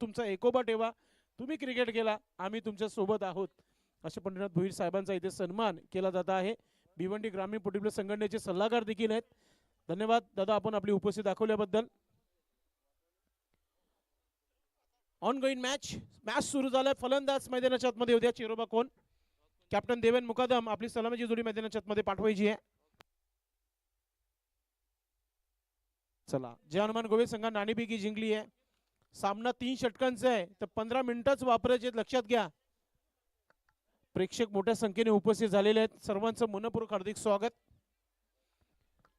तुमचा एकोबा ठेवा. तुम्ही क्रिकेट केला, आम्ही तुमच्या सोबत आहोत. अशा पंढरीनाथ भोईर साहेबांचा इथे सन्मान केला जात आहे. भिवंडी ग्रामीण फुटबॉल संघटनेचे सल्लागार देखील आहेत. धन्यवाद दादा, आपण आपली उपस्थिती दाखवल्याबद्दल. ऑन गोइंग मॅच सुरू झालाय. फलंदाज मैदानाच्या आतमध्ये उद्या चिरोबा कोण. कॅप्टन देवेन मुकादम आपली सलामीची जोडी मैदानाच्या आतमध्ये पाठवायची आहे. चला, जय हनुमान गोवे संघा नाणेफेकी जिंकली आहे. सामना 3 षटकांचा आहे, तर 15 मिनिटच वापरायचे, लक्षात घ्या. प्रेक्षक मोठ्या संख्येने उपस्थित झालेले आहेत. सर्वांचं मनपूर्वक हार्दिक स्वागत.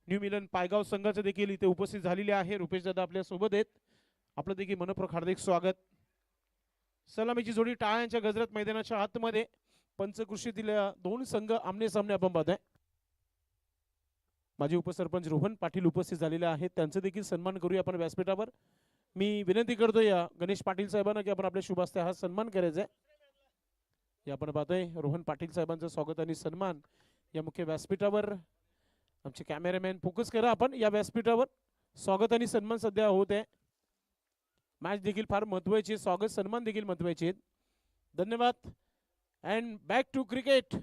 न्यू मिलन पायगाव संघाचे देखील इथे उपस्थित झालेले आहे. रुपेश दादा आपल्या सोबत आहेत. आपलं देखील मनपूर्वक हार्दिक स्वागत. सलामीची जोडी टाळ्यांच्या गजरात मैदानाच्या आतमध्ये पंचकृषीतील 2 संघ आमने सामने आपण पाहतोय. माजी उपसरपंच रोहन पाटील उपस्थित झालेले आहेत. त्यांचा देखील सन्मान करूया आपण व्यासपीठावर. मी विनंती करतोय या गणेश पाटील साहेबांना की आपण आपल्या शुभ हस्ते हा सन्मान करायचा आहे. हे आपण पाहतोय रोहन पाटील साहेबांचं स्वागत आणि सन्मान या मुख्य व्यासपीठावर. आमचे कॅमेरामॅन फोकस करा आपण या व्यासपीठावर. स्वागत आणि सन्मान सध्या होत आहे. मॅच देखील फार महत्त्वाची, स्वागत सन्मान देखील महत्त्वाचे आहेत. धन्यवाद. And back to cricket.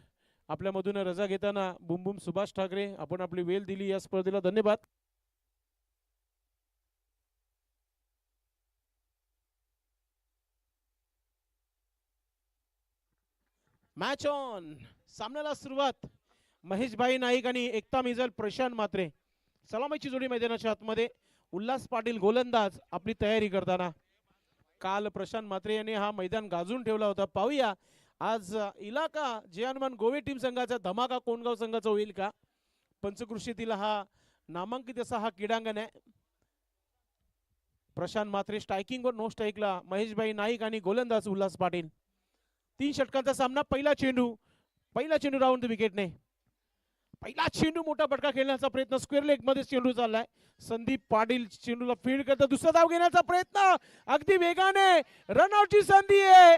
आपल्यामधून रजा घेताना बुम बुम सुभाष ठाकरे, आपण आपली वेळ दिली या स्पर्धेला, धन्यवाद. Match on. सामन्याला सुरुवात. महेशभाई नाईक आणि एकता मिजल प्रशांत मात्रे सलामीची जोडी मैदानाच्या आतमध्ये. उल्हास पाटील गोलंदाज आपली तयारी करताना. काल प्रशांत मात्रे यांनी हा मैदान गाजून ठेवला होता. पाहूया आज इलाका जय हनुमान गोवे टीम संघाचा धमाका कोणगाव संघाचा होईल का. पंचकृषीतील हा नामांकित असा हा क्रीडांगण आहे. प्रशांत मात्रे स्ट्रायकिंग व नो स्ट्राईकला महेशभाई नाईक आणि गोलंदाज उल्हास पाटील. 3 षटकांचा सामना. पहिला चेंडू राऊंड विकेटने. पहिला चेंडू मोठा फटका खेळण्याचा प्रयत्न. स्क्वेअर लेग मध्ये चेंडू चाललाय. संदीप पाटील चेंडूला फील्ड करतात. दुसरा धाव घेण्याचा प्रयत्न अगदी वेगाने. रनआउटची संधी आहे.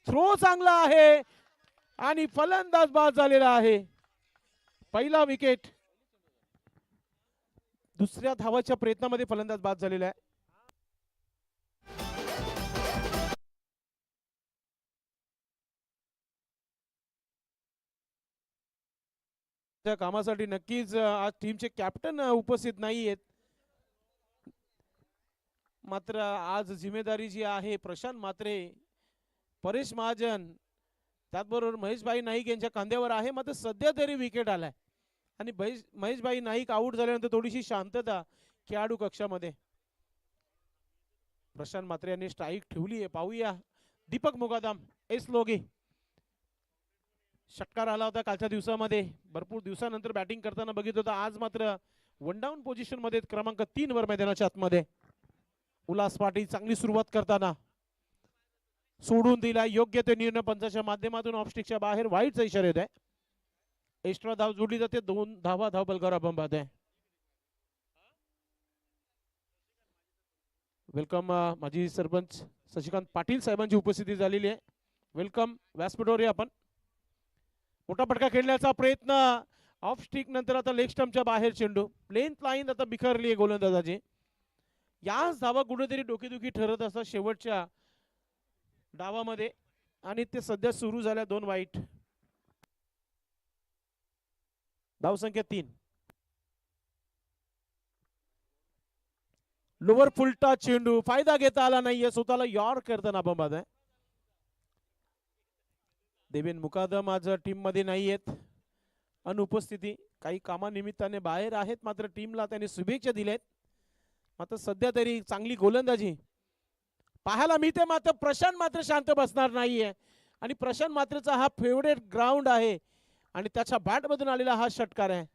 थ्रो चांगला आहे आणि फलंदाज बाद झालेला आहे. पहिला विकेट. दुसऱ्या धावाच्या प्रयत्नामध्ये फलंदाज बाद झालेला आहे. त्या कामासाठी नक्कीच आज टीमचे कॅप्टन उपस्थित नाही आहेत. मात्र आज जिम्मेदारी जी आहे प्रशांत मात्रे, परेश महाजन, त्याचबरोबर महेशभाई नाईक यांच्या खांद्यावर आहे. मात्र सध्या तरी विकेट आलाय आणि महेशभाई नाईक आऊट झाल्यानंतर थोडीशी शांतता खेळाडू कक्षामध्ये. प्रशांत मात्रे यांनी स्ट्राईक ठेवली आहे. पाहूया दीपक मुकादम एस लोगे. षटकार आला होता कालच्या दिवसामध्ये. भरपूर दिवसानंतर बॅटिंग करताना बघितलं होतं. आज मात्र 1 डाऊन पोझिशन मध्ये क्रमांक 3 वर मैदानाच्या आतमध्ये. उल्हास पाटील चांगली सुरुवात करताना सोडून दिला. योग्य ते निर्णय पंचाच्या माध्यमातून ऑफस्टिकच्या बाहेर वाईटचा इशारा येत आहे. एक्स्ट्रा धाव जोडली जाते. 2 धावा धाव बलगार आपण पाहतोय. वेलकम माजी सरपंच शशिकांत पाटील साहेबांची उपस्थिती झालेली आहे. वेलकम व्यासपीठावर आपण. मोठा फटका खेळण्याचा प्रयत्न. ऑफ स्टिक नंतर आता लेग स्टंपच्या बाहेर चेंडू. लेंथ लाईन आता बिखरली आहे गोलंदाजाची. याच धावा कुठेतरी डोकेदुखी ठरत असतात शेवटच्या डावामध्ये आणि ते सध्या सुरू झाल्या 2 वाईट. धावसंख्या 3. लोवर फुलटा चेंडू. फायदा घेता आला नाहीये. स्वतःला यॉर्क करताना आपण पाहतोय. देवेन मुकादम आज टीम मध्ये नाही आहेत. अनुपस्थिती. काही कामानिमित्ताने बाहेर आहेत. मात्र टीमला त्यांनी शुभेच्छा दिल्यात. मात्र सध्या तरी चांगली गोलंदाजी पाहायला मिळते. मात्र प्रशांत मात्र शांत बसणार नाहीये आणि प्रशांत मात्रचा हा फेवरेट ग्राउंड आहे आणि त्याच्या बॅट मधून आलेला हा षटकार आहे.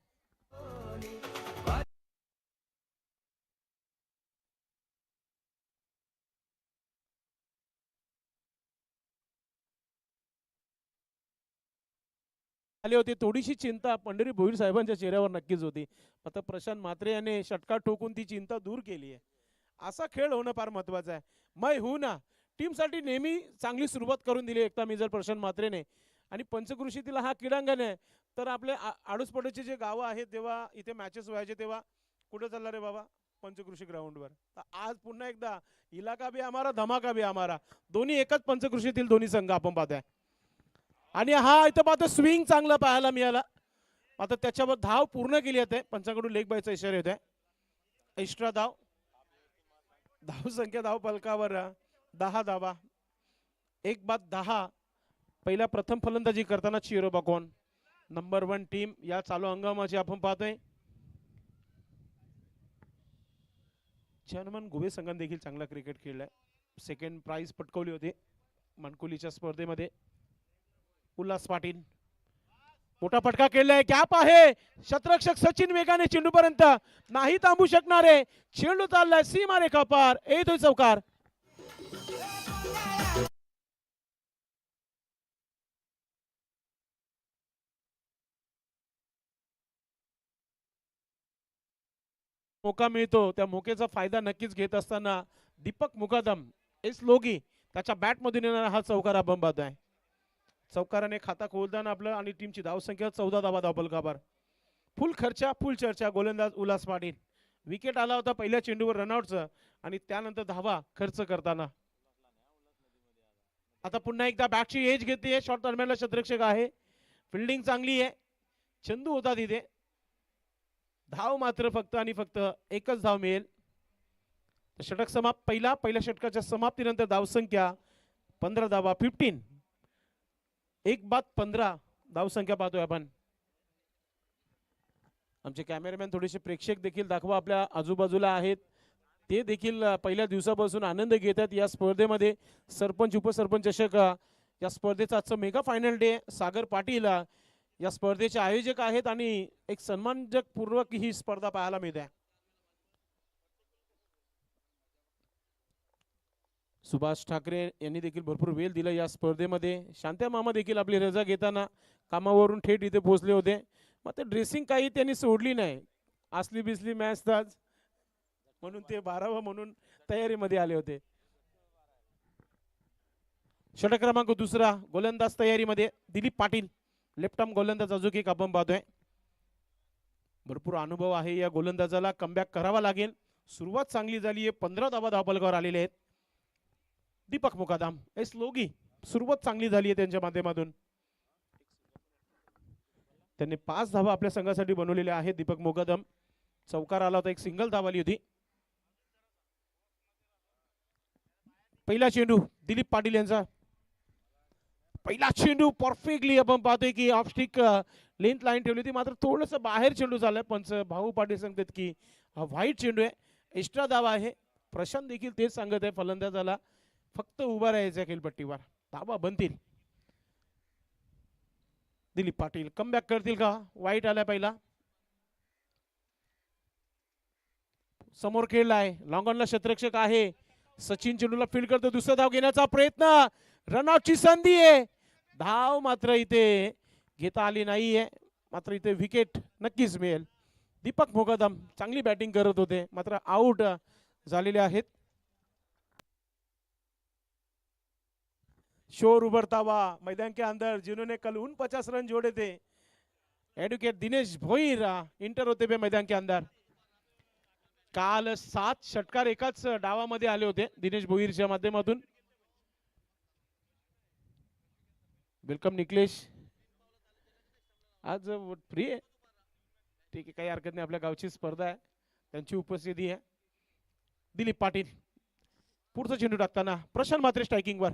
आली होती थोडीशी चिंता पंढरी भोईर साहेबांच्या चेहऱ्यावर नक्कीच होती. आता प्रशांत मात्रे याने षटकार ठोकून ती चिंता दूर केली आहे. असा खेळ होणं फार महत्वाचं आहे. मै हूं ना टीमसाठी नेहमी चांगली सुरुवात करून दिली एकता मिजर प्रशांत मात्रेने. आणि पंचकृषीतील हा क्रीडांगण आहे. तर आपले आडोसपडोचे जे गावं आहेत तेव्हा इथे मॅचेस व्हायचे तेव्हा कुठे चालला रे बाबा पंचकृषी ग्राउंडवर. आज पुन्हा एकदा इलाका भी हमारा धमाका भी हमारा, दोन्ही एकच पंचकृषीतील दोन्ही संघ आपण पाहतोय. आणि हा इथं पाहतो स्विंग चांगला पाहायला मिळाला. आता त्याच्यावर धाव पूर्ण केली आहे. पंचाकडून लेग बायचा इशारा येतोय. एक्स्ट्रा धाव. धाव संख्या धाव फलकावर 10 धावा. 1 बाद 10. पहिला प्रथम फलंदाजी करताना चिरो बकॉन नंबर 1 टीम या चालू हंगामाची आपण पाहतोय. हनुमान गुबे संघाने देखील चांगला क्रिकेट खेळलाय. सेकंड प्राइज पटकवली होती मनकोलीच्या स्पर्धेमध्ये. उल्हास पाटील मोठा फटका केलाय. गॅप आहे. शतरक्षक सचिन वेगाने चेंडूपर्यंत नाही थांबू शकणारे. चेंडू चाललाय सीमारेखा पार. येतोय चौकार. मोका मिळतो त्या मोकेचा फायदा नक्कीच घेत असताना दीपक मुकादम एस लोगी त्याच्या बॅट मधून येणारा हा चौकार आपण पाहतोय. चौकाराने खाता खोलताना आपलं आणि टीमची धावसंख्या 14 धावा धावफलकावर. फुल खर्चा फुल चर्चा गोलंदाज उल्हास पाटील. विकेट आला होता पहिल्या चेंडूवर रनआउटचं आणि त्यानंतर धावा खर्च करताना. आता पुन्हा एकदा बॅटची एज घेते. शॉर्ट दरम्यानला शतरक्षक आहे. फिल्डिंग चांगली आहे. चंदू होता तिथे. धाव मात्र फक्त आणि फक्त एकच धाव मिळेल. षटक समाप्त. पहिल्या षटकाच्या समाप्तीनंतर धावसंख्या 15 धावा 15. 1 बाद 15 धावसंख्या पाहतोय आपण. आमचे कॅमेरामॅन थोडेसे प्रेक्षक देखील दाखवा आपल्या आजूबाजूला आहेत. ते देखील पहिल्या दिवसापासून आनंद घेतात या स्पर्धेमध्ये. सरपंच उपसरपंच चषक या स्पर्धेचा आजचं mega final day. Sagar Patil या स्पर्धेचे आयोजक आहेत आणि एक सन्मानजक पूर्वक ही स्पर्धा पाहायला मिळते. सुभाष ठाकरे यांनी देखील भरपूर वेळ दिला या स्पर्धेमध्ये. शांत्या मामा देखील आपली रजा घेताना कामावरून थेट इथे पोहोचले होते. मग ते ड्रेसिंग काही त्यांनी सोडली नाही. असली बिसली मॅच ताज म्हणून ते 12वा म्हणून तयारीमध्ये आले होते. षटक क्रमांक 2 गोलंदाज तयारीमध्ये दिलीप पाटील. लेफ्ट आर्म गोलंदाज अजून एक आपण पाहतोय. भरपूर अनुभव आहे या गोलंदाजाला. कमबॅक करावा लागेल. सुरुवात चांगली झाली आहे. 15 धावा धावफलकावर आलेले आहेत. दीपक मुकादम एस लोगी. सुरुवात चांगली झाली आहे त्यांच्या माध्यमातून. त्यांनी 5 धावा आपल्या संघासाठी बनवलेल्या आहेत. दीपक मुकादम. चौकार आला होता. एक सिंगल धाव आली होती. पहिला चेंडू दिलीप पाटील यांचा. पहिला चेंडू परफेक्टली आपण पाहतोय की ऑफ स्टिक लेंथ लाईन ठेवली होती. मात्र थोडस बाहेर चेंडू झालाय. पंच भाऊ पाटील सांगतात की हा व्हाईट चेंडू आहे. एक्स्ट्रा धावा आहे. प्रशांत देखील तेच सांगत आहे फलंदाजाला फक्त उभा राहायचं खेळपट्टीवर. धावा बनतील. दिलीप पाटील कमबॅक करतील का. वाईट आलाय पहिला. समोर खेळलाय. लॉंग ऑनला शतरक्षक आहे. सचिन चेंडूला फील्ड करतो. दुसरा धाव घेण्याचा प्रयत्न. रनआउटची संधी आहे. धाव मात्र इथे घेता आली नाहीये. मात्र इथे विकेट नक्कीच मिळेल. दीपक मुकादम चांगली बॅटिंग करत होते मात्र आउट झालेले आहेत. शोर उभरता हुआ मैदान के अंदर जिन्होंने कल 49 रन जोड़े थे. एडवोकेट दिनेश भोईर इंटर होते हुए मैदान के अंदर. काल 7 षटकार एकाच डावामध्ये आले होते दिनेश भोईरच्या माध्यमातून. वेलकम निकलेश. आज फ्री आहे. ठीक आहे काही हरकत नाही. आपल्या गावची स्पर्धा आहे. त्यांची उपस्थिती आहे. दिलीप पाटील पुढचा चेंडू टाकताना प्रशांत मात्रे स्ट्रायकिंग वर.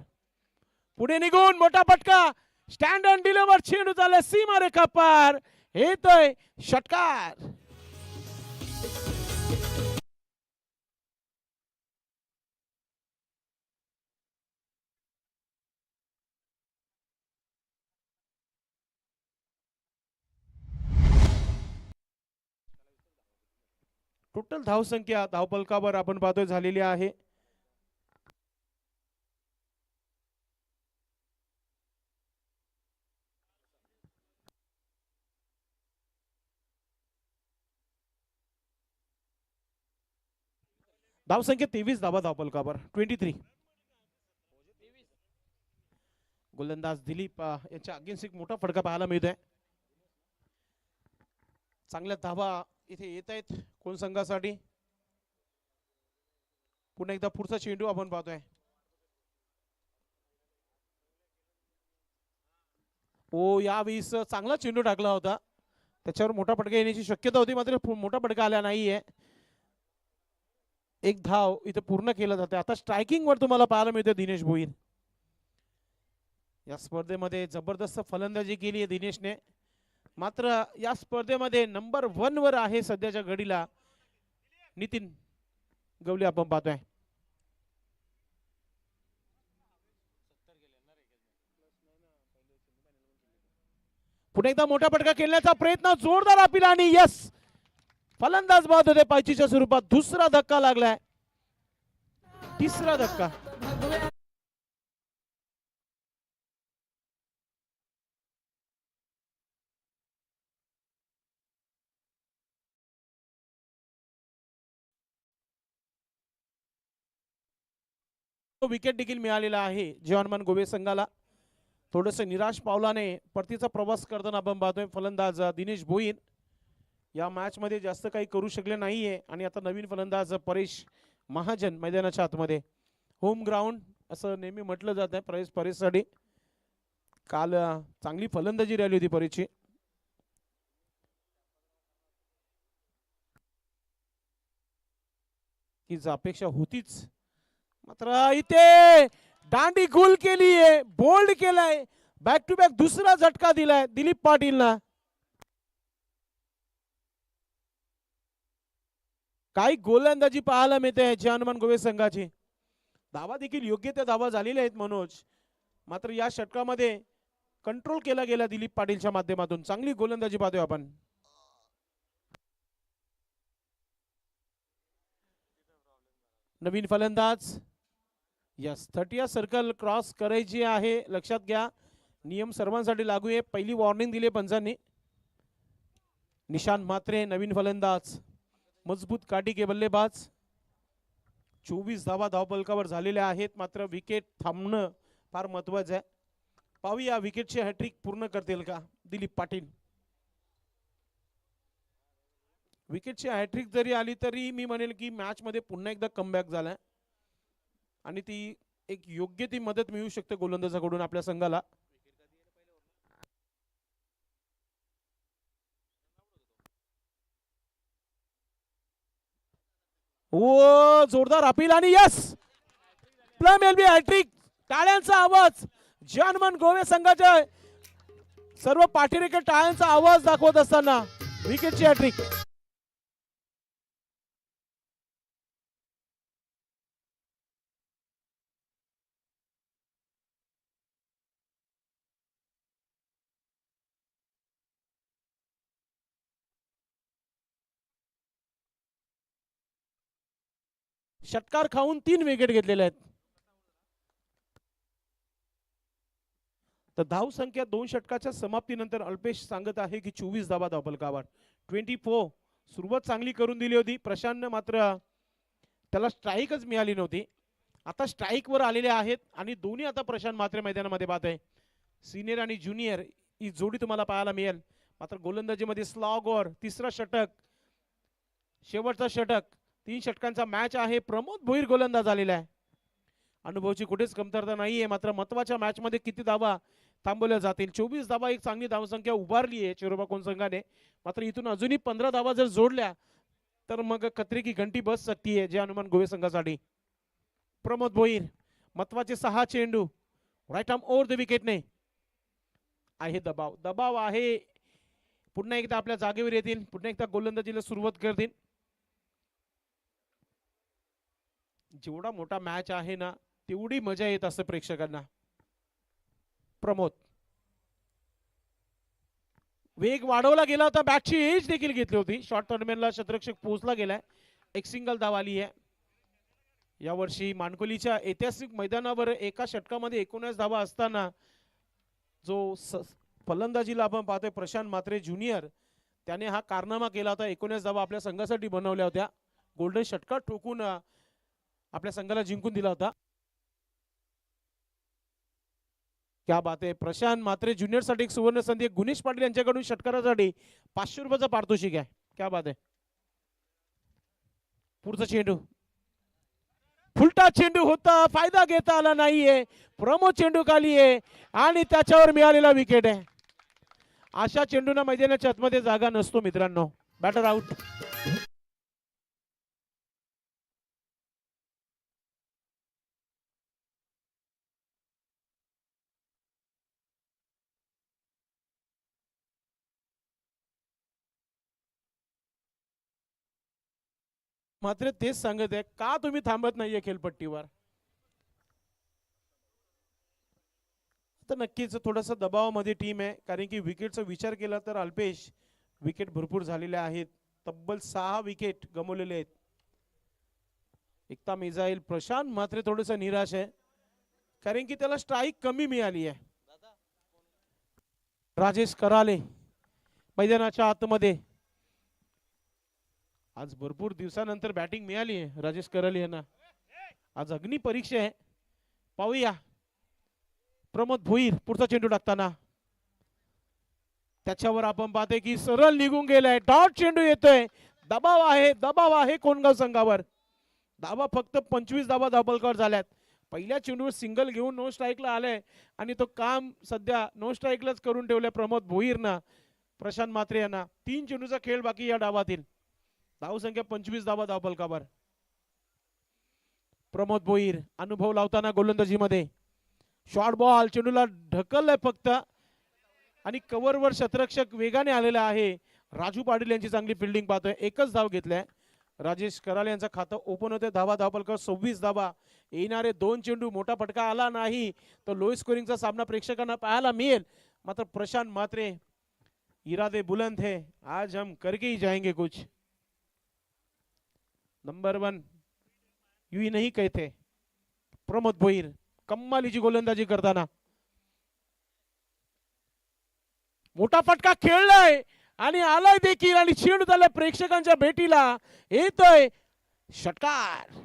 पुढे निघून मोठा फटका. स्टँड अँड डिलिव्हर चेंडू झाला सीमारेखा पार. येतोय षटकार. टोटल धावसंख्या धावफलकावर आपण पाहतोय झालेली आहे. धावसंख्या 23 धावा धावफलकावर 23. गोलंदाज दिलीप यांच्या अगेन्स्ट एक मोठा फटका पाहायला मिळतोय. चांगल्या धावा इथे येत आहेत कोण संघासाठी. पुन्हा एकदा पुढचा चेंडू आपण पाहतोय. ओ यावेळेस चांगला चेंडू टाकला होता, त्याच्यावर मोठा फटका येण्याची शक्यता होती, मात्र मोठा फटका आला नाहीये. एक धाव इथे पूर्ण केला जाते. आता स्ट्रायकिंग वर तुम्हाला पाहायला मिळते दिनेश भोईर. या स्पर्धेमध्ये जबरदस्त फलंदाजी केली आहे दिनेशने. मात्र या स्पर्धेमध्ये नंबर 1 वर आहे सध्याच्या घडीला नितीन गवले आपण पाहतोय. पुन्हा एकदा मोठा फटका खेळण्याचा प्रयत्न, जोरदार अपील आणि यस, फलंदाज बाद होते पायचीच्या स्वरूपात. दुसरा धक्का लागलाय, तिसरा धक्का. विकेट देखील मिळालेला आहे जीवनमान गोवे संघाला. थोडस निराश पावलाने परतीचा प्रवास करताना आपण पाहतोय फलंदाज दिनेश भोईर. या मॅच मध्ये जास्त काही करू शकले नाहीये आणि आता नवीन फलंदाज परेश महाजन मैदानाच्या आतमध्ये. होम ग्राउंड असं नेहमी म्हटलं जात आहे परेशसाठी. काल चांगली फलंदाजी राहिली होती परेशची. की अपेक्षा होतीच, मात्र इथे दांडी गुल केली आहे, बोल्ड केलाय, बॅक टू बॅक दुसरा झटका दिलाय दिलीप पाटीलना. काही गोलंदाजी पाहायला मिळते हनुमान गोवे संघाची. धावा देखील योग्य त्या धावा झालेल्या आहेत मनोज, मात्र या षटकामध्ये कंट्रोल केला गेला दिलीप पाटीलच्या माध्यमातून. चांगली गोलंदाजी पाहतोय आपण. नवीन फलंदाज यस, 30 सर्कल क्रॉस करायची आहे, लक्षात घ्या. नियम सर्वांसाठी लागू आहे. पहिली वॉर्निंग दिली पंचांनी. निशांत म्हात्रे नवीन फलंदाज, मजबूत काठी के बल्लेबाज. 24 धावा धावफलकावर झालेल्या आहेत, मात्र विकेट थांबणं फार महत्वाचं आहे. पाहूया विकेटची हॅट्रिक पूर्ण करतील का दिलीप पाटील. विकेटची हॅट्रिक जरी आली तरी मी म्हणेल की मॅच मध्ये पुन्हा एकदा कमबॅक झालाय आणि ती एक योग्य ती मदत मिळू शकते गोलंदाजाकडून आपल्या संघाला. ओ जोरदार अपील आणि यस, प्लम एलबी हॅट्रिक. टाळ्यांचा आवाज, हनुमान गोवे संघाच्या सर्व पाठीरेखे टाळ्यांचा आवाज दाखवत असताना विकेटची हॅट्रिक. षटकार खाऊन 3 विकेट घेतलेले आहेत. तर धाव संख्या 2 षटकाच्या समाप्तीनंतर अल्पेश सांगत आहे की 24 धावा धावफलकावर. 24 सुरुवात चांगली करून दिली होती प्रशांतनं, मात्र त्याला स्ट्राईकच मिळाली नव्हती. आता स्ट्राईक वर आलेले आहेत आणि दोन्ही आता प्रशांत म्हात्रे मैदानामध्ये पाहत आहे. सिनियर आणि ज्युनियर ही जोडी तुम्हाला पाहायला मिळेल. मात्र गोलंदाजीमध्ये स्लॉग वर तिसरा षटक, शेवटचा षटक, 3 षटकांचा मॅच आहे. प्रमोद भोईर गोलंदाज आलेला आहे. अनुभवाची कुठेच कमतरता नाहीये, मात्र महत्वाच्या मॅच मध्ये किती धावा थांबवल्या जातील. 24 धावा एक चांगली धावसंख्या उभारली आहे चिरोबाकोन संघाने. मात्र इथून अजूनही 15 धावा जर जोडल्या तर मग खतरे की घंटी बस सकती है हनुमान गोवे संघासाठी. प्रमोद भोईर महत्वाचे 6 चेंडू राईट आर्म ओव्हर द विकेटने. आहे दबाव, दबाव आहे. पुन्हा एकदा आपल्या जागेवर येतील, पुन्हा एकदा गोलंदाजीला सुरुवात करतील. जेवढा मोठा मॅच आहे ना तेवढी मजा येत असते प्रेक्षकांना. प्रमोद, वेग वाढवला गेला होता, बॅटची एज देखील घेतली होती. शॉर्ट टर्मिनला शतरक्षक पोहोचला गेलाय. एक सिंगल धाव आली आहे. यावर्षी मानकोलीच्या ऐतिहासिक मैदानावर एका षटकामध्ये 19 धावा असताना जो फलंदाजीला आपण पाहतोय प्रशांत म्हात्रे ज्युनियर, त्याने हा कारनामा केला होता. 19 धावा आपल्या संघासाठी बनवल्या होत्या. गोल्डन षटकार ठोकून आपल्या संघाला जिंकून दिला होता. क्या बात आहे. प्रशांत म्हात्रे ज्युनियर साठी एक सुवर्ण संधी. गुणेश पाटील यांच्याकडून षटकारासाठी 500 रुपयाचा पारितोषिक आहे. क्या बात आहे. पुढचा चेंडू फुलटा चेंडू होता, फायदा घेता आला नाहीये. प्रमोद चेंडू खाली आहे आणि त्याच्यावर मिळालेला विकेट आहे. अशा चेंडूंना मैदानाच्या आतमध्ये जागा नसतो मित्रांनो. Batter out. मात्र तेच सांगत आहे, का तुम्ही थांबत नाहीये खेळपट्टीवर. तर नक्कीच थोडासा दबावामध्ये टीम आहे, कारण की विकेटचा विचार केला तर अल्पेश विकेट भरपूर झालेले आहेत. तब्बल 6 विकेट गमावलेले आहेत. एकता मिजाईल. प्रशांत मात्र थोडंसं निराश आहे, कारण की त्याला स्ट्राईक कमी मिळाली आहे. राजेश कराले मैदानाच्या आतमध्ये. आज भरपूर दिवसानंतर बॅटिंग मिळाली आहे राजेश कराले यांना. आज अग्नी परीक्षा आहे. पाहूया प्रमोद भोईर पुढचा चेंडू टाकताना. त्याच्यावर आपण पाहतोय की सरळ निघून गेलाय. डॉट चेंडू येतोय. दबाव आहे कोणगाव संघावर. धावा फक्त 25 धावा धाबलकर झाल्यात. पहिल्या चेंडूवर सिंगल घेऊन नो स्ट्राईकला आलाय आणि तो काम सध्या नो स्ट्राईकलाच करून ठेवलाय प्रमोद भोईरना. प्रशांत मात्रे यांना 3 चेंडूचा खेळ बाकी या डावातील. धावसंख्या 25 धावा धावफलकावर. प्रमोद भोईर अनुभव लावताना गोलंदाजीमध्ये. शॉर्ट बॉल चेंडूला ढकललाय फक्त आणि कव्हरवर शतरक्षक वेगाने आलेला आहे. राजू पाटील यांची चांगली फिल्डिंग पाहतोय. एकच धाव घेतलाय. राजेश कराले यांचं खातं ओपन होते. धावा धावफलकावर 26 धावा. येणारे 2 चेंडू मोठा फटका आला नाही तर लो स्कोरिंगचा सामना प्रेक्षकांना पाहायला मिळेल. मात्र प्रशांत मात्रे इरादे बुलंद है, आज हम करके ही जाएंगे कुछ. नंबर 1 यू नहीं कहते. प्रमोद भोईर कम्मालीची गोलंदाजी करताना. मोठा फटका खेळलाय आणि आलाय देखील आणि चेंडू झालाय प्रेक्षकांच्या भेटीला. येतोय षटकार.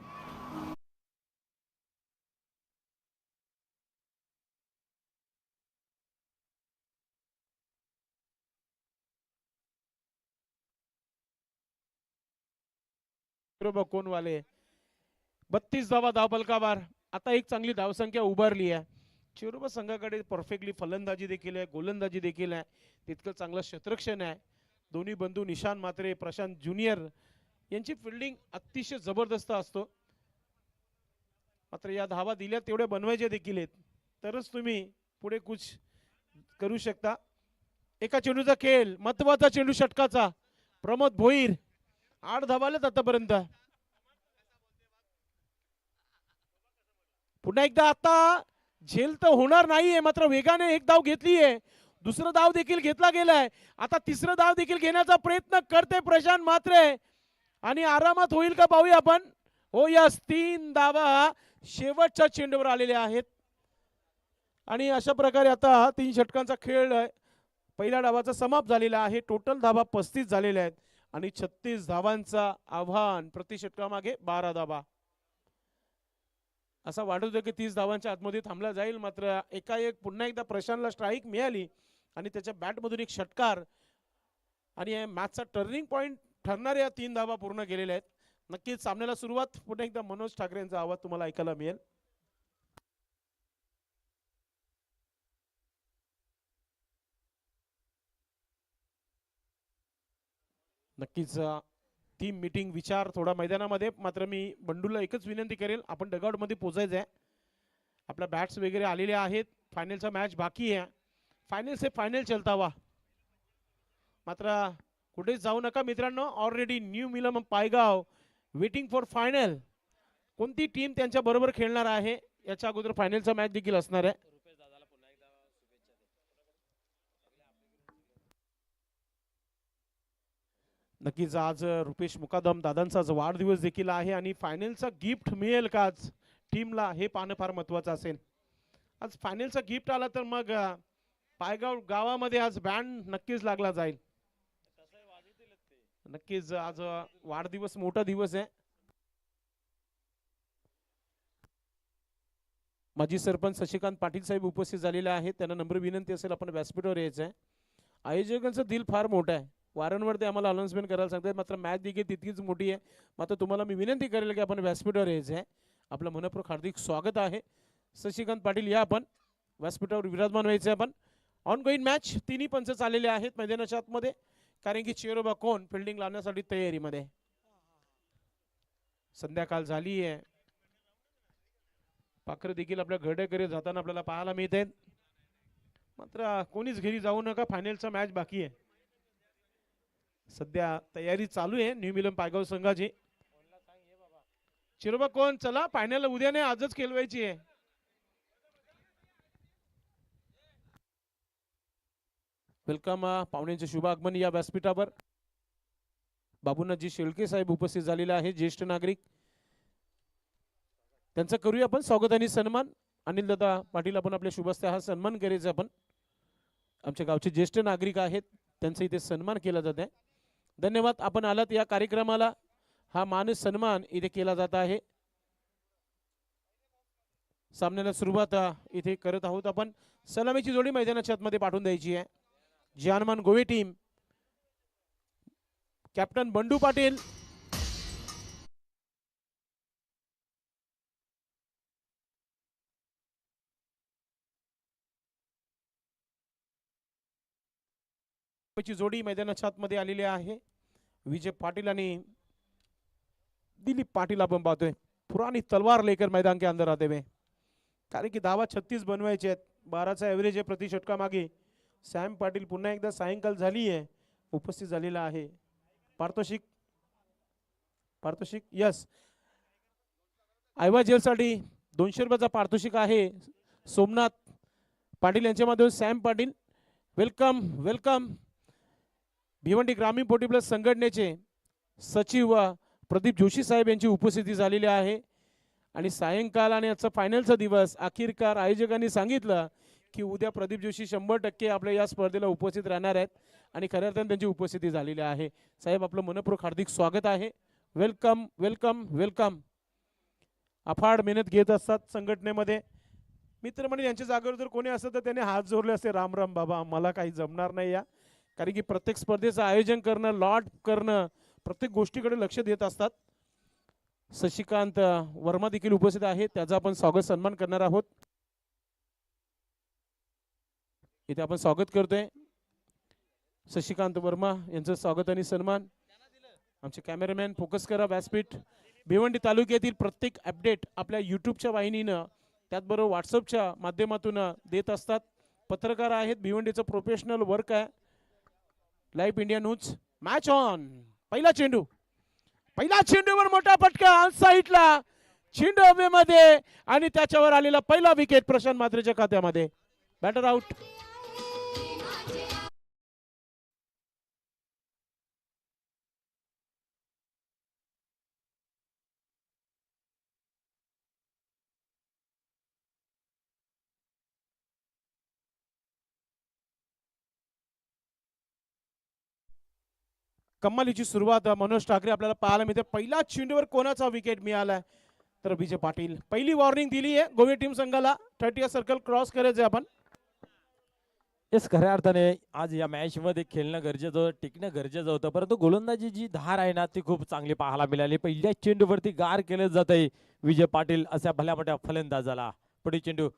कोण वाले 32 धावा धावफलकावर. आता एक चांगली धावसंख्या उभारली आहे. चिरोबा संघाकडे परफेक्टली फलंदाजी देखील आहे, गोलंदाजी देखील आहे, तितकं चांगलं क्षेत्ररक्षण आहे. दोन्ही बंधू निशान मात्रे प्रशांत ज्युनियर यांची फिल्डिंग अतिशय जबरदस्त असतो. मात्र या धावा दिल्या तेवढ्या बनवायच्या देखील आहेत, तरच तुम्ही पुढे कुछ करू शकता. एका चेंडूचा खेळ, महत्वाचा चेंडू षटकाचा. प्रमोद भोईर 8 धावालेत आतापर्यंत. पुन्हा एकदा आता झेल तर होणार नाहीये, मात्र वेगाने एक धाव घेतलीये. दुसरा धाव देखील घेतला गेलाय. आता तिसरा धाव देखील घेण्याचा प्रयत्न करते प्रशांत मात्रे आणि आरामात होईल का पाहूया आपण. हो यस, 3 धावा शेवटच्या चेंडूवर आलेल्या आहेत आणि अशा प्रकारे आता 3 षटकांचा खेळ पहिल्या डावाचा समाप्त झालेला आहे. टोटल धावा 35 झालेल्या आहेत आणि 36 धावांचा आव्हान. प्रति षटकामागे 12 धावा. असं वाटत होतं की 30 धावांच्या आतमध्ये थांबला जाईल, मात्र एकाएक पुन्हा एकदा प्रशांतला स्ट्राईक मिळाली आणि त्याच्या बॅटमधून एक षटकार आणि मॅचचा टर्निंग पॉइंट ठरणाऱ्या या 3 धावा पूर्ण केलेल्या आहेत. नक्कीच सामन्याला सुरुवात पुन्हा एकदा मनोज ठाकरे यांचा आवाज तुम्हाला ऐकायला मिळेल. नक्कीच टीम मीटिंग विचार थोडा मैदानामध्ये. मात्र मी बंडूला एकच विनंती करेल, आपण डगआउट मध्ये पोहोचायचं आहे. आपल्या बॅट्स वगैरे आलेले आहेत. फायनलचा मॅच बाकी आहे. फायनल से फायनल चलता हुआ. मात्र कुठेच जाऊ नका मित्रांनो. ऑलरेडी न्यू मिलम पायगाव वेटिंग फॉर फायनल. कोणती टीम त्यांच्या बरोबर खेळणार आहे याच्या अगोदर फायनलचा मॅच देखील असणार आहे. नक्कीच आज रुपेश मुकादम दादांचा आज वाढदिवस देखील आहे आणि फायनलचा गिफ्ट मिळेल का आज टीमला हे पाहणं फार महत्त्वाचं असेल. आज फायनलचा गिफ्ट आला तर मग पायगाव गावामध्ये आज बँड नक्कीच लागला जाईल. नक्कीच आज वाढदिवस मोठा दिवस आहे. माजी सरपंच शशिकांत पाटील साहेब उपस्थित झालेले आहेत. त्यांना नम्र विनंती असेल आपण व्यासपीठावर यायचं आहे. आयोजकांचं दिल फार मोठं आहे. वारंवार ते आम्हाला अनाउन्समेंट करायला सांगतात, मात्र मॅच देखील तितकीच मोठी आहे. मात्र तुम्हाला मी विनंती करेल की आपण व्यासपीठावर यायचं आहे आपलं मनपूर्वक हार्दिक स्वागत आहे. शशिकांत पाटील या आपण व्यासपीठावर विराजमान व्हायचे. आपण ऑन गोईंग मॅच तिन्ही पंच चाललेले आहेत मैदानाच्या आतमध्ये, कारण की चेरोबा कोण फिल्डिंग लावण्यासाठी तयारीमध्ये. संध्याकाळ झाली आहे, पाखरं देखील आपल्या घरड्याकडे जाताना आपल्याला पाहायला मिळते. मात्र कोणीच घरी जाऊ नका, फायनलचा मॅच बाकी आहे. सध्या तयारी चालू आहे न्यू मिलन पायगाव संघाची. चिरोबा कोण चला फायनल उद्या नाही आजच खेळवायची आहे. वेलकम पाहुण्यांचे शुभ आगमन या व्यासपीठावर. बाबूनाथजी शेळके साहेब उपस्थित झालेले आहे, ज्येष्ठ नागरिक. त्यांचं करूया आपण स्वागत आणि सन्मान. अनिल दादा पाटील आपण आपल्या शुभस्ते हा सन्मान करायचा. आपण आमच्या गावचे ज्येष्ठ नागरिक आहेत, त्यांचा इथे सन्मान केला जात आहे. धन्यवाद आपण आलात या कार्यक्रमाला. हा मान सन्मान इथे केला जात आहे. सामन्याला सुरुवात इथे करत आहोत आपण. सलामीची जोडी मैदानाच्या आतमध्ये पाठवून द्यायची आहे. जानमान गोवे टीम, कॅप्टन बंडू पाटील, ची जोडी मैदानाच्या आतमध्ये आलेली आहे. विजय पाटील आणि दिलीप पाटील आपण पाहतोय. पुरानी तलवार लेकर मैदान के अंदर आते हुए, कारण की धावा 36 बनवायचे आहेत. 12चा एव्हरेज आहे प्रति षटका मागे. सॅम पाटील पुन्हा एकदा सायंकाळ झाली आहे उपस्थित झालेला आहे. पारितोषिक यस आयवा जेलसाठी 200 रुपयाचा पारितोषिक आहे. सोमनाथ पाटील यांच्या माध्यमातून Sam Patil welcome welcome. Bhiwandi ग्रामीण पोटी प्लस संघटनेचे सचिव प्रदीप जोशी साहेब यांची उपस्थिती झालेली आहे. आणि सायंकाळ आणि आजचा फायनलचा दिवस, अखेरकार आयोजकांनी सांगितलं की उद्या प्रदीप जोशी 100% आपल्या या स्पर्धेला उपस्थित राहणार आहेत आणि खऱ्या अर्थाने त्यांची उपस्थिती झालेली आहे. साहेब आपलं मनपूर्वक हार्दिक स्वागत आहे. Welcome welcome welcome. अफाट मेहनत घेत असतात संघटनेमध्ये. मित्रमंडळी यांच्या जागेवर जर कोणी असतं तर त्याने हात जोडले असते, राम राम बाबा मला काही जमणार नाही या, कारण की प्रत्येक स्पर्धेचं आयोजन करणं, लॉट करणं, प्रत्येक गोष्टीकडे लक्ष देत असतात. शशिकांत वर्मा देखील उपस्थित आहेत, त्याचा आपण स्वागत सन्मान करणार आहोत. इथे आपण स्वागत करतोय शशिकांत वर्मा यांचं स्वागत आणि सन्मान. आमचे कॅमेरामॅन फोकस करा व्यासपीठ. भिवंडी तालुक्यातील प्रत्येक अपडेट आपल्या यूट्यूबच्या वाहिनीनं, त्याचबरोबर व्हॉट्सअपच्या माध्यमातून देत असतात. पत्रकार आहेत, भिवंडीचं प्रोफेशनल वर्क आहे. Live India news. Match on. पहिला चेंडूवर मोठा फटका साईडला, चेंडू हवेमध्ये आणि त्याच्यावर आलेला पहिला विकेट प्रशांत म्हात्रेच्या खात्यामध्ये. Batter out. कमालीची सुरुवात मनोज ठाकरे आपल्याला पाहायला मिळते. पहिला चेंडूवर कोणाचा विकेट मिळालाय तर विजय पाटील. पहिली वॉर्निंग दिली आहे गोवे टीम संघाला. 30 सर्कल क्रॉस करायचे आपण. येस, खऱ्या अर्थाने आज या मॅच मध्ये खेळणं गरजेचं होतं, टिकणं गरजेचं होतं, परंतु गोलंदाजी जी धार आहे ना ती खूप चांगली पाहायला मिळाली. पहिल्या चेंडूवरती गार केलं जात आहे विजय पाटील अशा भल्या मोठ्या फलंदाजाला. पुढे चेंडू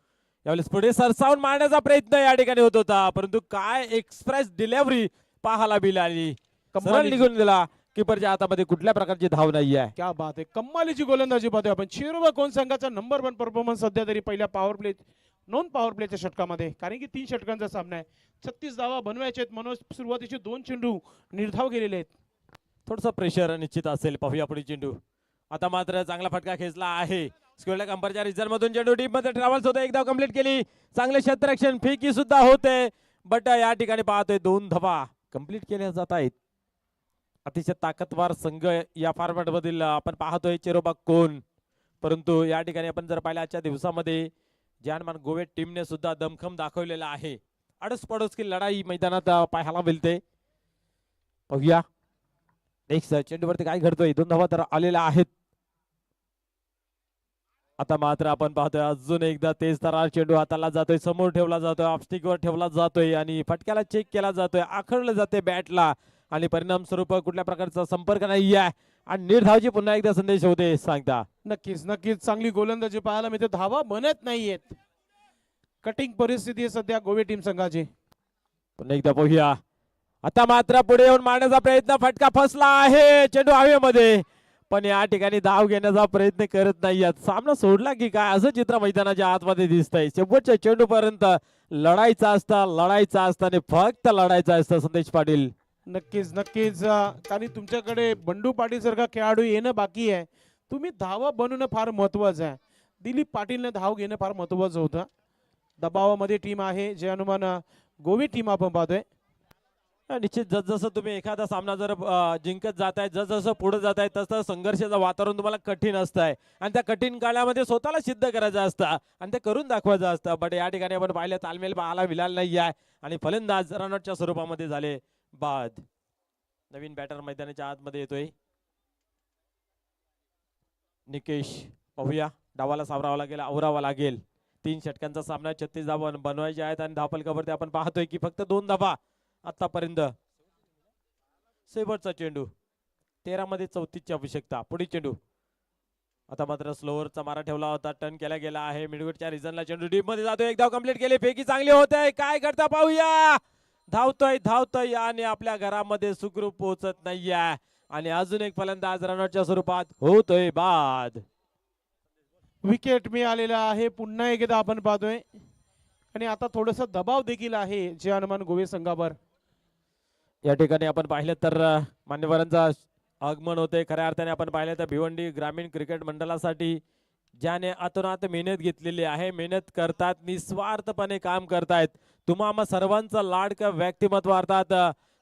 यावेळेस पुढे सरसावून मारण्याचा प्रयत्न या ठिकाणी होत होता, परंतु काय एक्सप्रेस डिलिव्हरी पाहायला मिळाली. सरळ निघून दिला. कीपरच्या हातामध्ये कुठल्या प्रकारची धाव नाही आहे. क्या बात आहे, कम्मालीची गोलंदाजी पाहतोय आपण. चेरोबा कोण संघाचा नंबर 1 परफॉर्मन्स सध्या तरी पहिल्या पॉवर प्ले नॉन पॉवर प्लेच्या षटकामध्ये, कारण की 3 षटकांचा सामना आहे. 36 धावा बनवायचे आहेत. मनोज सुरुवातीचे 2 चेंडू निर्धाव गेलेले आहेत. थोडंसं प्रेशर निश्चित असेल. पाहूया पुढे चेंडू. आता मात्र चांगला फटका खेचला आहे. स्क्वेअर कंपरच्या रिझल्ट मधून चेंडू डीप मध्ये ट्रॅव्हल्स होते. एक धाव कंप्लीट केली. चांगले क्षेत्ररक्षण फेकी सुद्धा होते, बट या ठिकाणी पाहतोय 2 धावा कंप्लीट केल्या जात आहेत. अतिशय ताकदवार संघ या फॉर्मॅट मधील आपण पाहतोय चेरोबा कोण, परंतु या ठिकाणी आपण जर पाहिलं आजच्या दिवसामध्ये जानमान गोवे टीमने सुद्धा दमखम दाखवलेला आहे. अडस पडोस की लढाई मैदानात पाहायला मिळते. पाहूया नेक्स्ट चेंडूवरती काय घडतोय. 2 धावा तर आलेल्या आहेत. आता मात्र आपण पाहतोय अजून एकदा तेज तरार चेंडू हाताला जातोय, समोर ठेवला जातोय, ऑफस्टिकवर ठेवला जातोय आणि फटक्याला चेक केला जातोय, आखडलं जाते बॅटला. आणि परिणाम स्वरूप कुठल्या प्रकारचा संपर्क नाही आहे आणि निर्धावची पुन्हा एकदा संदेश होते सांगता. नक्कीच नक्कीच चांगली गोलंदाजी पाहायला मिळते. धावा बनत नाहीयेत. कटिंग परिस्थिती आहे सध्या गोवे टीम संघाची. पुन्हा एकदा पाहूया. आता मात्र पुढे येऊन मारण्याचा प्रयत्न, फटका फसला आहे, चेंडू हवेमध्ये, पण या ठिकाणी धाव घेण्याचा प्रयत्न करत नाहीयेत. सामना सोडला की काय असं चित्र मैदानाच्या आतमध्ये दिसतंय. शेवटच्या चेंडू पर्यंत लढायचं असतं आणि फक्त लढायचं असतं संदेश पाटील. नक्कीच नक्कीच कारण तुमच्याकडे बंडू पाटील सारखा खेळाडू येणं बाकी आहे. तुम्ही धावा बनवणं फार महत्वाचं आहे. दिलीप पाटीलने धाव घेणं फार महत्वाचं होतं. दबावामध्ये टीम आहे, जे अनुमान गोवी टीम आपण पाहतोय. निश्चित जसजसं तुम्ही एखादा सामना जर जिंकत जाताय, जसजसं पुढे जाताय, तसं संघर्षाचं वातावरण तुम्हाला कठीण असतंय आणि त्या कठीण काळामध्ये स्वतःला सिद्ध करायचं असतं आणि ते करून दाखवायचं असतं. बट या ठिकाणी आपण पाहिलं तालमेल पाहायला मिळाला नाही आहे आणि फलंदाज रनआउटच्या स्वरूपामध्ये झाले बाद. नवीन बॅटर मैदानाच्या आतमध्ये येतोय निकेश. पाहूया, डावाला सावरावा लागेल, आवरावा लागेल. 3 षटकांचा सामना, 36 धावा बनवायचे आहेत आणि धावफलकावरती आपण पाहतोय की फक्त 2 धावा आतापर्यंत. शेवटचा चेंडू, 13 मध्ये 34 ची आवश्यकता. पुढील चेंडू, आता मात्र स्लोअरचा मारा ठेवला होता, टर्न केला गेला आहे. मिडविकेटच्या रिजनला चेंडू डीप मध्ये जातोय. एक धाव कंप्लीट केली, फेकी चांगली होते, काय करता पाहूया. धावतोय आणि आपल्या घरामध्ये सुखरूप पोहोचत नाहीये आणि अजून एक फलंदाज रनआउटच्या स्वरूपात होतोय बाद. विकेट मिळालेला आहे पुन्हा एकदा आपण पाहतोय आणि आता थोडस दबाव देखील आहे जे अनुमान गोवे संघावर. या ठिकाणी आपण पाहिलं तर मान्यवरांचा आगमन होते. खऱ्या अर्थाने आपण पाहिलं तर भिवंडी ग्रामीण क्रिकेट मंडळासाठी ज्याने आतोनात मेहनत घेतलेली आहे, मेहनत करतात, निस्वार्थपणे काम करतायत. तुम्हा सर्वांचा लाडका व्यक्तिमत्व अर्थात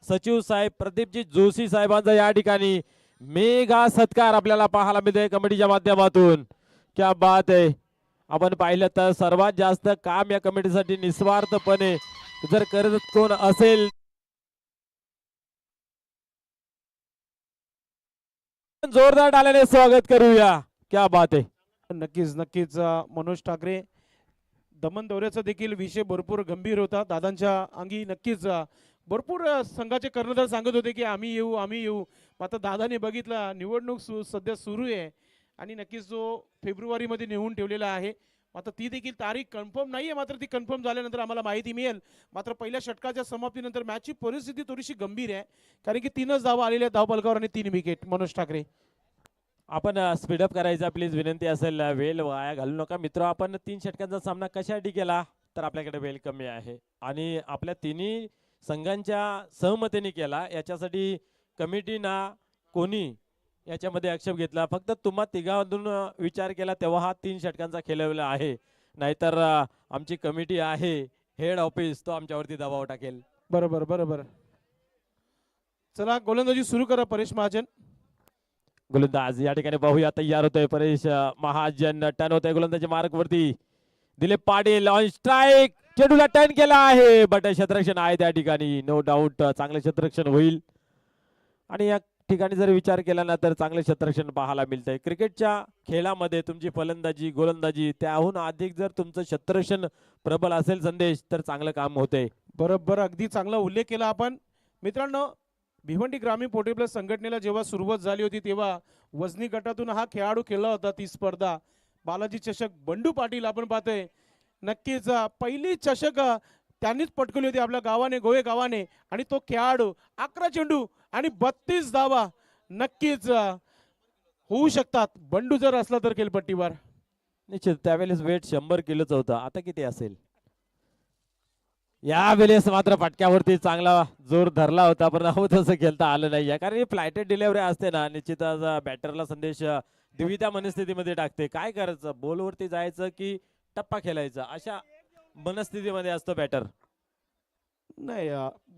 सचिव साहेब प्रदीपजी जोशी साहेबांचा या ठिकाणी मेगा सत्कार आपल्याला पाहायला मिळतोय कमिटीच्या माध्यमातून. क्या बात आहे. आपण पाहिलं तर सर्वात जास्त काम या कमिटीसाठी निस्वार्थपणे जर करत कोण असेल, जोरदार टाळ्याने स्वागत करूया. क्या बात आहे. नक्कीच नक्कीच मनोज ठाकरे दमन दौऱ्याचा देखील विषय भरपूर गंभीर होता. दादांच्या अंगी नक्कीच भरपूर संघाचे कर्णधार सांगत होते की आम्ही येऊ. आता दादाने बघितला निवडणूक सध्या सुरू आहे आणि नक्कीच जो फेब्रुवारीमध्ये नेऊन ठेवलेला आहे. मात्र ती देखील तारीख कन्फर्म नाही आहे, मात्र ती कन्फर्म झाल्यानंतर आम्हाला माहिती मिळेल. मात्र पहिल्या षटकाच्या समाप्तीनंतर मॅचची परिस्थिती थोडीशी गंभीर आहे कारण की 3च धावा आलेल्या धावफलकावर आणि 3 विकेट. मनोज ठाकरे, आपण स्पीडअप करायचा प्लीज विनंती असेल, वेळ वाया घालू नका मित्र. आपण 3 षटकांचा सामना कशासाठी केला तर आपल्याकडे वेळ कमी आहे आणि आपल्या तिन्ही संघांच्या सहमतीने केला. याच्यासाठी कमिटीना कोणी याच्यामध्ये आक्षेप घेतला, फक्त तुम्हा तिघांमधून विचार केला तेव्हा हा 3 षटकांचा खेळवला आहे. नाहीतर आमची कमिटी आहे, हेड ऑफिस, तो आमच्यावरती दबाव टाकेल. बरोबर बरोबर. चला गोलंदाजी सुरू करा परेश महाजन. गोलंदाज या ठिकाणी पाहूया, तयार होतोय परेश महाजन. टर्न होतोय गोलंदाजी मार्क वरती. दिलीप पाटील ऑन स्ट्राईक, चेंडूला टर्न केला आहे बट क्षेत्ररक्षण आहे त्या ठिकाणी. नो डाऊट चांगलं क्षेत्ररक्षण होईल आणि या ठिकाणी जर विचार केला ना तर चांगलं क्षेत्ररक्षण पाहायला मिळतंय. क्रिकेटच्या खेळामध्ये तुमची फलंदाजी गोलंदाजी त्याहून अधिक जर तुमचं क्षेत्ररक्षण प्रबल असेल संदेश तर चांगलं काम होतंय. बरोबर, अगदी चांगला उल्लेख केला आपण. मित्रांनो, भिवंडी ग्रामीण पोटे संघटनेला जेव्हा सुरुवात झाली होती तेव्हा वजनी गटातून हा खेळाडू खेळला होता. ती स्पर्धा बालाजी चषक बंडू पाटील आपण पाहतोय. नक्कीच पहिली चषक त्यांनीच पटकवली होती आपल्या गावाने, गोवे गावाने. आणि तो खेळाडू 11 चेंडू आणि 32 धावा नक्कीच होऊ शकतात बंडू जर असला तर खेळपट्टीवर. निश्चित त्यावेळेस वेट 100 किलोचं होतं, आता किती असेल. यावेळेस मात्र फटक्यावरती चांगला जोर धरला होता पण हवं तसं खेळता आलं नाही कारण ही फ्लायटेड डिलिव्हरी असते ना, निश्चितच बॅटरला संदेश द्विधा मनस्थितीमध्ये टाकते. काय करायचं, बॉलवरती जायचं की टप्पा खेळायचा, अशा मनस्थितीमध्ये असतो बॅटर. नाही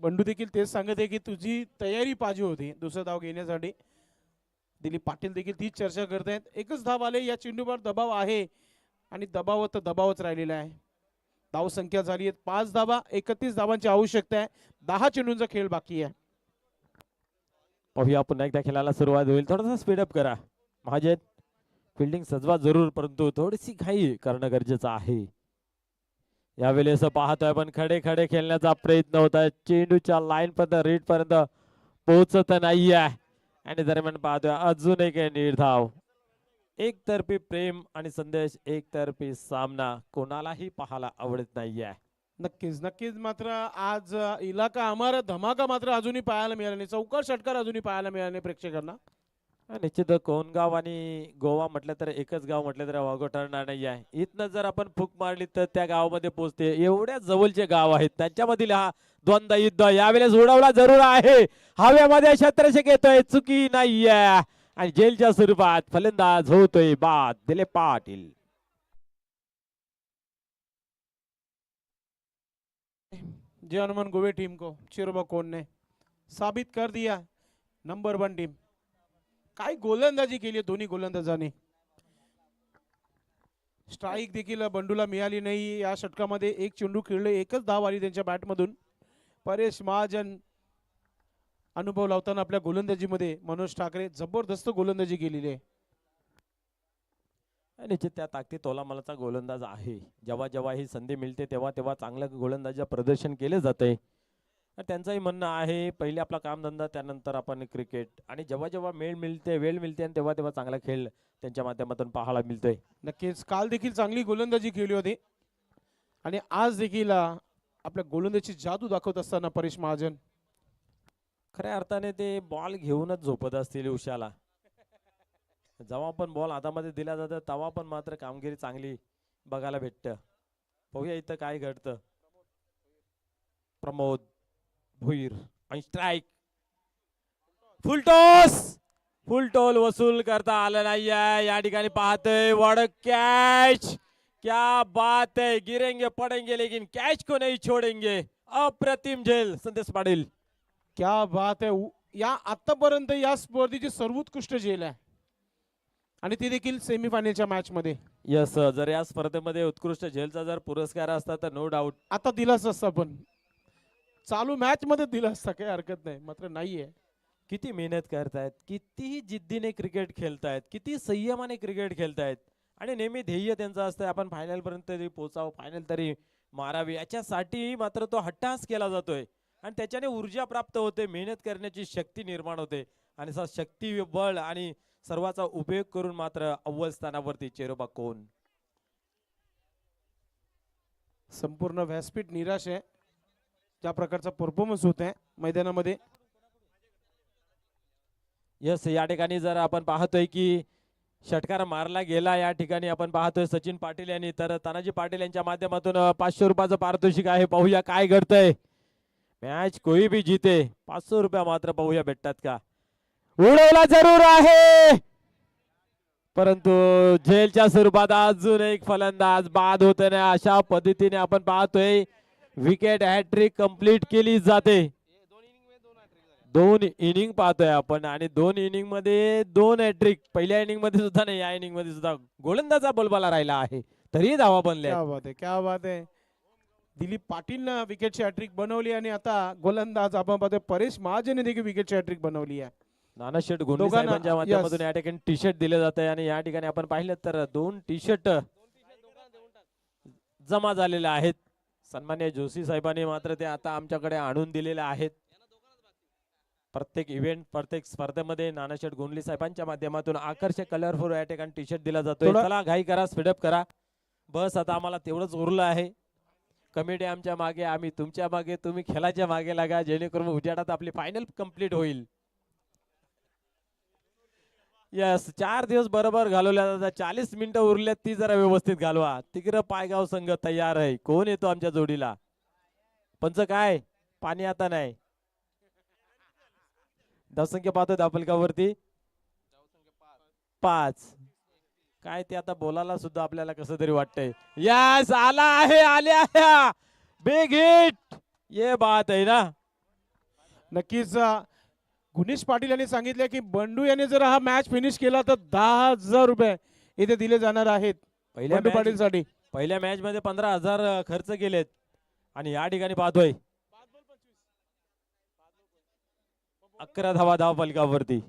बंडू देखील तेच सांगत आहे की तुझी तयारी पाहिजे होती दुसरा धाव घेण्यासाठी. दिलीप पाटील देखील तीच चर्चा करतायत. एकच धाव आले, या चेंडूवर दबाव आहे आणि दबाव तर दबावच राहिलेला आहे. धाव संख्या झाली आहे 5 धावा, 31 धावांची आवश्यकता आहे. 10 चेंडूंचा खेळ बाकी आहे. पाहूया पुन्हा एकदा खेळायला सुरुवात होईल. थोडासा स्पीडअप करा महाजन, फिल्डिंग सजवा जरूर परंतु थोडीशी घाई करणं गरजेचं आहे. यावेळेस पाहतोय आपण खडे खडे खेळण्याचा प्रयत्न होता. चेंडूच्या लाईन पर्यंत रेड पर्यंत पोहोचत नाहीये आणि दरम्यान पाहतोय अजून एक निर्धाव. एकतर्फी प्रेम आणि संदेश, एकतर्फी सामना कोणालाही पाहायला आवडत नाहीये. नक्कीच नक्कीच. मात्र आज इलाका हमारा धमाका मात्र अजूनही पाहायला मिळाला नाही. चौकार षटकार अजूनही पाहायला मिळाले नाही प्रेक्षकांना. निश्चित कोणगाव आणि गोवा म्हटलं तर एकच गाव म्हटलं तर वागो ठरणार नाही आहे. इथनं जर आपण फूक मारली तर त्या गावामध्ये पोहोचते. एवढ्या जवळचे गाव आहेत त्यांच्यामधील हा द्वंद्व युद्ध यावेळेस उडवला जरूर आहे. हवेमध्ये क्षेत्ररक्षक येतोय, चुकी नाहीये आणि जेलच्या स्वरूपात फलंदाज होतोय बाद दिलीप पाटील. जे हनुमान गोवे टीम को चिरोबा कोण ने साबित कर दिया. Number 1 team. काय गोलंदाजी केली आहे दोन्ही गोलंदाजांनी. स्ट्राईक देखील बंडूला मिळाली नाही या षटकामध्ये. एक चेंडू खेळले, एकच धाव आली त्यांच्या बॅटमधून. परेश महाजन अनुभव लावताना आपल्या गोलंदाजीमध्ये. मनोज ठाकरे जबरदस्त गोलंदाजी केलेली आहे. निश्चित त्या ताकदी तोलामलाचा गोलंदाज आहे. जेव्हा जेव्हा ही संधी मिळते तेव्हा तेव्हा चांगलं गोलंदाजी प्रदर्शन केले जाते. त्यांचंही म्हणणं आहे पहिले आपला कामधंदा त्यानंतर आपण क्रिकेट. आणि जेव्हा जेव्हा वेळ मिळते आणि तेव्हा तेव्हा चांगला खेळ त्यांच्या माध्यमातून पाहायला मिळतोय. नक्कीच काल देखील चांगली गोलंदाजी केली होती आणि आज देखील आपल्या गोलंदाजीची जादू दाखवत असताना परेश महाजन. खऱ्या अर्थाने ते बॉल घेऊनच झोपत असतील उशाला. जेव्हा पण बॉल हातामध्ये दिला जातो तेव्हा पण मात्र कामगिरी चांगली बघायला भेटतं. बघूया इथं काय घडतं. प्रमोद भुईर आणि स्ट्राईक. फुल टोल वसूल करता आलं नाहीये. या ठिकाणी पाहतोय वड कॅच. क्या बात है, गिरेंगे पडेंगे लेकिन कॅच को नहीं छोडेंगे. अप्रतिम झेल संदेश पाटील. क्या बात आहे. या आतापर्यंत या स्पर्धेची सर्वोत्कृष्ट झेल आहे आणि ती देखील सेमीफायनलच्या मॅच मध्ये. यस, जर या स्पर्धेमध्ये उत्कृष्ट झेलचा जर पुरस्कार असता तर नो डाऊट आता दिलाच असता, पण चालू मॅच मध्ये दिला असता, काही हरकत नाही. मात्र नाहीये. किती मेहनत करतायत, किती जिद्दीने क्रिकेट खेळतायत, किती संयमाने क्रिकेट खेळतायत आणि नेहमी ध्येय त्यांचं असतं आपण फायनल पर्यंत तरी पोहोचावं, फायनल तरी मारावी. याच्यासाठी मात्र तो हट्टास केला जातोय आणि त्याच्याने ऊर्जा प्राप्त होते, मेहनत करण्याची शक्ती निर्माण होते आणि शक्ती बळ आणि सर्वाचा उपयोग करून मात्र अव्वल स्थानावरती चेरोबा कोण. संपूर्ण व्यासपीठ निराश आहे ज्या प्रकारचा परफॉर्मन्स होत आहे मैदानामध्ये. यस, या ठिकाणी जर आपण पाहतोय की षटकार मारला गेला, या ठिकाणी आपण पाहतोय सचिन पाटील यांनी, तर तानाजी पाटील यांच्या माध्यमातून 500 रुपयाचं पारितोषिक आहे. पाहूया काय घडतंय. मॅच कोई भी जीते 500 रुपया मात्र पाहूया भेटतात का. उडवला जरूर आहे परंतु झेलच्या स्वरूपात अजून एक फलंदाज बाद होते ना. अशा पद्धतीने आपण पाहतोय विकेट हॅट्रिक कंप्लीट केली जाते. 2 इनिंग पाहतोय आपण आणि 2 इनिंग मध्ये 2 हॅट्रिक. पहिल्या इनिंग मध्ये सुद्धा नाही, या इनिंग मध्ये सुद्धा गोलंदाजा बोलबाला राहिला आहे तरी धावा बनल्या. क्या बात आहे, क्या बात आहे. दिलीप पाटीलनं विकेटची हॅट्रिक बनवली आणि आता गोलंदाज आपण पाहतोय परेश महाजन देखील विकेटची हॅट्रिक बनवली आहे. नानाशेठ गोंडे साहेबांच्या माध्यमातून या ठिकाणी टी शर्ट दिले जाते आणि या ठिकाणी आपण पाहिलं तर 2 टी शर्ट जमा झालेले आहेत. सन्मान्य जोशी साहेबांनी मात्र ते आता आमच्याकडे आणून दिलेले आहेत. प्रत्येक इव्हेंट प्रत्येक स्पर्धेमध्ये नानाशेठ गोंडे साहेबांच्या माध्यमातून आकर्षक कलरफुल या ठिकाणी टी शर्ट दिला जातोय. चला घाई करा, स्पीडअप करा. बस आता आम्हाला तेवढंच उरलं आहे. कमिटी आमच्या मागे, आम्ही तुमच्या मागे, तुम्ही खेळाच्या मागे लागा जेणेकरून उजेडात आपली फायनल कंप्लीट होईल. यस, 4 दिवस बरोबर घालवल्या जातात. 40 मिनिटं उरल्यात ती जरा व्यवस्थित घालवा. तिकडं पायगाव संघ तयार आहे. कोण येतो आमच्या जोडीला. पंच काय पाणी आता नाही. धावसंख्या पाहतो धावफलकावरती 5. काय ते आता बोलायला सुद्धा आपल्याला कसं तरी वाटतंय. यस, आला आहे, आल्या बिग हिट. ये बात आहे ना. नक्कीच गुणेश पाटील यांनी सांगितले की बंडू याने जर हा मॅच फिनिश केला तर 10,000 रुपये इथे दिले जाणार आहेत बंडू पाटील साठी. पहिल्या मॅच मध्ये 15,000 खर्च केलेत आणि या ठिकाणी पाहतोय 11 धावा धावफलकावरती.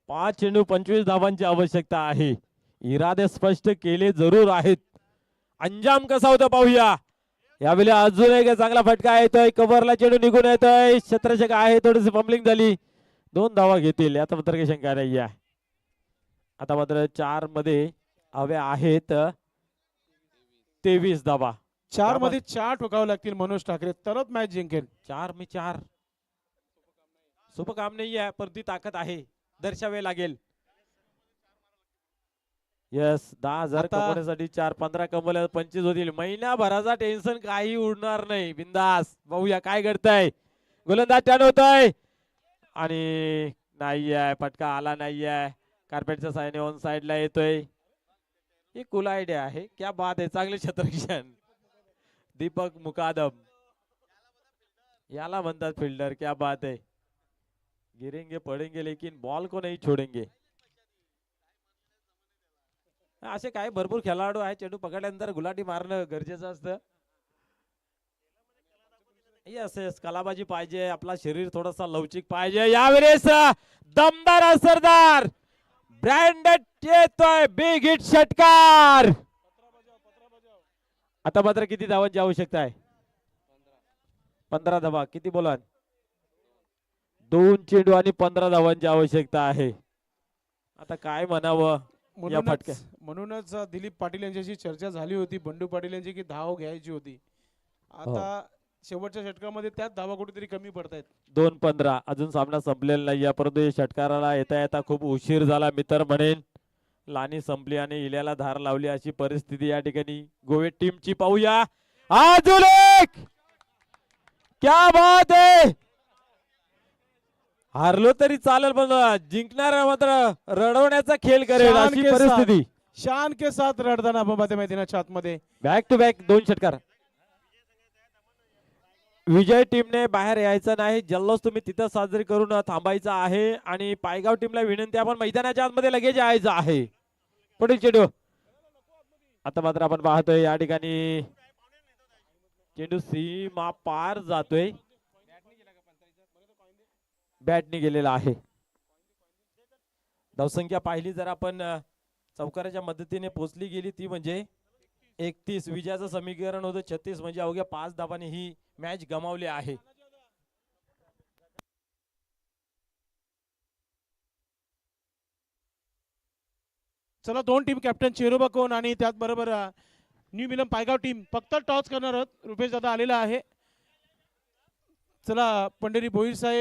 5 चेंडू 25 धावांची आवश्यकता आहे. इरादे स्पष्ट केले जरूर आहेत. अंजाम कसा होता पाहूया. यावेळी अजून एक चांगला फटका येतोय, कव्हरला चेंडू निघून येतोय, क्षेत्ररक्षक आहे थोडीशी फंबलिंग झाली, 2 धावा घेतील आता मात्र काही शंका नाही आहे. आता मात्र 4 मध्ये हव्या आहेत 23 धावा. 4 मध्ये 4 ठोकावे लागतील मनोज ठाकरे तरच मॅच जिंकेल. 4 मी 4 सोपं काम नाही आहे, पण ती ताकद आहे, दर्शावे लागेल. यस 10,000 आता- कमवण्यासाठी 4 15 कमवल्या 25 होतील. महिनाभराचा टेन्शन काही उडणार नाही, बिंदास. बघूया काय घडतंय. गोलंदाज टर्न होतोय आणि नाही आहे, फटका आला नाही आहे. कार्पेटच्या साईने ऑन साइडला येतोय. ही कुल आयडिया आहे, क्या बात आहे. चांगले क्षेत्ररक्षण दीपक मुकादम, याला म्हणतात फिल्डर. क्या बात है, गिरेंगे पडेंगे लेकिन बॉल को नहीं छोडेंगे. असे काही भरपूर खेळाडू आहेत, चेंडू पकडल्यानंतर गुलाटी मारणं गरजेचं असतं. यस कलाबाजी पाहिजे, आपला शरीर थोडासा लवचिक पाहिजे. यावेळेस दमदार असरदार ब्रँडेड येतोय, बिग हिट षटकार. आता मात्र किती धावांची आवश्यकता आहे? 15 धावा. किती बोलान? 2 चेंडू आणि 15 धावांची आवश्यकता आहे. आता काय म्हणावं या फटक्या. म्हणूनच दिलीप पाटील यांच्याशी चर्चा झाली होती, बंडू पाटील यांची, की धाव घ्यायची होती. आता शेवटच्या षटकामध्ये त्याच धावा कुठेतरी कमी पडतायत. 2-15 अजून सामना संपलेला नाही, परंतु या षटकाराला येता येता खूप उशीर झाला मी तर म्हणेन. लाणी संपली आणि इल्याला धार लावली अशी परिस्थिती या ठिकाणी गोवे टीमची. पाहूया अजून एक. क्या बात आहे. हारलो तरी चालेल, पण जिंकणारा मात्र रडवण्याचा खेळ करेल शान अशी के परिस्थिती. शान के साथ रडताना आपण मैदानाच्या आतमध्ये बॅक टू बॅक 2 षटकार. विजय टीमने बाहेर यायचं नाही, जल्लोष तुम्ही तिथं साजरी करून थांबायचा आहे. आणि पायगाव टीमला विनंती, आपण मैदानाच्या आतमध्ये लगेच यायचं आहे. पुढील चेंडू. आता मात्र आपण पाहतोय या ठिकाणी चेंडू सीमा पार जातोय, बॅटने गेलेला आहे. धावसंख्या पाहिली जर आपण चौकाराच्या मदतीने पोचली गेली ती म्हणजे 31. विजयाचं समीकरण होतं 36, म्हणजे अवघ्या 5 धावांनी ही मॅच गमावली आहे. चला 2 टीम कॅप्टन चेरोबा कोण आणि त्याचबरोबर न्यू मिलम पायगाव टीम फक्त टॉस करणार आहोत. रुपेश दादा आलेला आहे. चला पंढरी भोईर साहेब